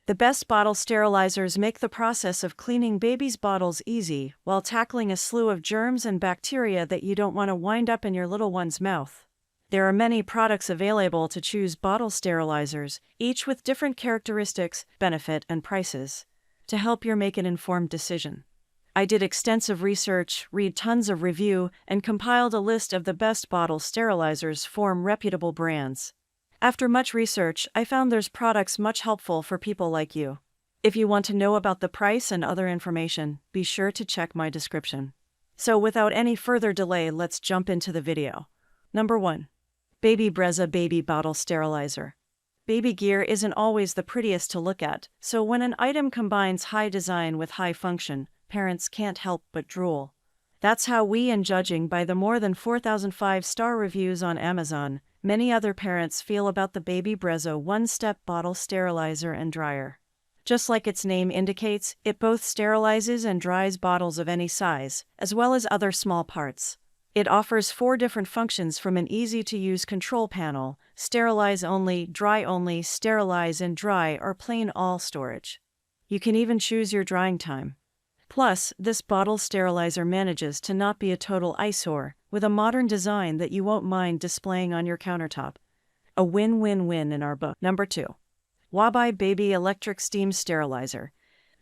The best bottle sterilizers make the process of cleaning babies' bottles easy while tackling a slew of germs and bacteria that you don't want to wind up in your little one's mouth. There are many products available to choose bottle sterilizers, each with different characteristics, benefit, and prices, to help you make an informed decision. I did extensive research, read tons of review, and compiled a list of the best bottle sterilizers from reputable brands. After much research, I found there's products much helpful for people like you. If you want to know about the price and other information, be sure to check my description. So without any further delay, let's jump into the video. Number 1. Baby Brezza Baby Bottle Sterilizer. Baby gear isn't always the prettiest to look at, so when an item combines high design with high function, parents can't help but drool. That's how we, and judging by the more than 4,000 5-star reviews on Amazon, many other parents feel about the Baby Brezza one-step bottle sterilizer and dryer. Just like its name indicates, it both sterilizes and dries bottles of any size, as well as other small parts. It offers 4 different functions, from an easy-to-use control panel, sterilize only, dry only, sterilize and dry, or plain all storage. You can even choose your drying time. Plus, this bottle sterilizer manages to not be a total eyesore, with a modern design that you won't mind displaying on your countertop. A win-win-win in our book. Number 2. Wabai Baby Electric Steam Sterilizer.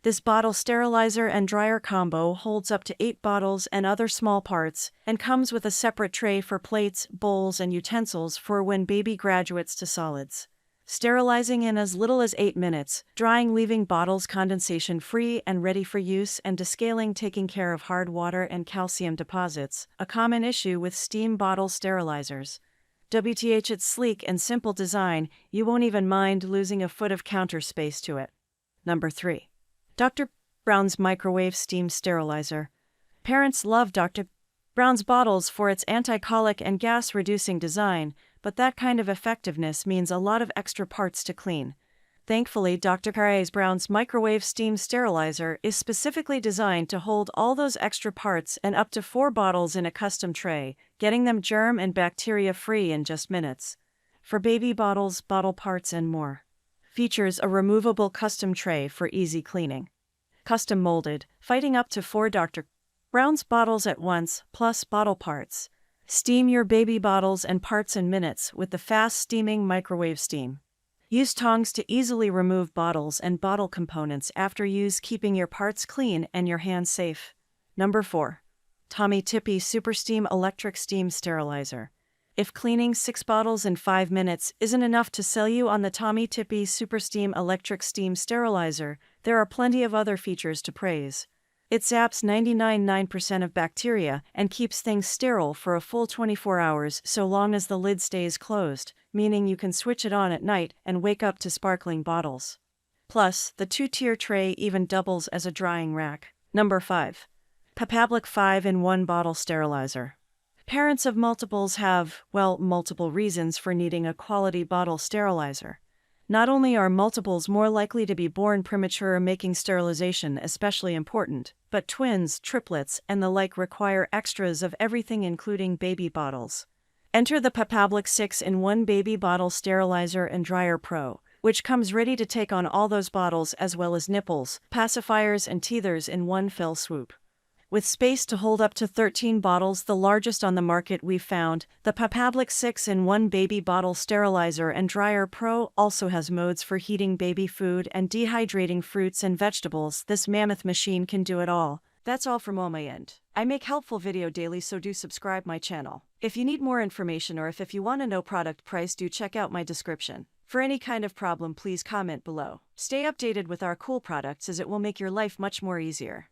This bottle sterilizer and dryer combo holds up to 8 bottles and other small parts, and comes with a separate tray for plates, bowls, and utensils for when baby graduates to solids. Sterilizing in as little as 8 minutes, drying leaving bottles condensation-free and ready for use, and descaling taking care of hard water and calcium deposits, a common issue with steam bottle sterilizers. WTH, its sleek and simple design, you won't even mind losing a foot of counter space to it. Number 3. Dr. Brown's Microwave Steam Sterilizer. Parents love Dr. Brown's bottles for its anti-colic and gas-reducing design, but that kind of effectiveness means a lot of extra parts to clean. Thankfully, Dr. Brown's Microwave Steam Sterilizer is specifically designed to hold all those extra parts and up to 4 bottles in a custom tray, getting them germ and bacteria-free in just minutes. For baby bottles, bottle parts, and more. Features a removable custom tray for easy cleaning. Custom molded, fighting up to 4 Dr. Brown's bottles at once, plus bottle parts. Steam your baby bottles and parts in minutes with the fast steaming microwave steam. Use tongs to easily remove bottles and bottle components after use, keeping your parts clean and your hands safe. Number 4. Tommy Tippy Super Steam Electric Steam Sterilizer. If cleaning 6 bottles in 5 minutes isn't enough to sell you on the Tommy Tippy Super Steam Electric Steam Sterilizer, there are plenty of other features to praise. It zaps 99.9% of bacteria and keeps things sterile for a full 24 hours so long as the lid stays closed, meaning you can switch it on at night and wake up to sparkling bottles. Plus, the 2-tier tray even doubles as a drying rack. Number 5. Papablic 5-in-1 Bottle Sterilizer. Parents of multiples have, well, multiple reasons for needing a quality bottle sterilizer. Not only are multiples more likely to be born premature, making sterilization especially important, but twins, triplets, and the like require extras of everything, including baby bottles. Enter the Papablic 6-in-1 Baby Bottle Sterilizer and Dryer Pro, which comes ready to take on all those bottles as well as nipples, pacifiers, and teethers in one fell swoop. With space to hold up to 13 bottles, the largest on the market we've found, the Papablic 6-in-1 Baby Bottle Sterilizer and Dryer Pro also has modes for heating baby food and dehydrating fruits and vegetables. This mammoth machine can do it all. That's all from my end. I make helpful video daily, so do subscribe my channel. If you need more information or if you want to know product price, do check out my description. For any kind of problem, please comment below. Stay updated with our cool products, as it will make your life much more easier.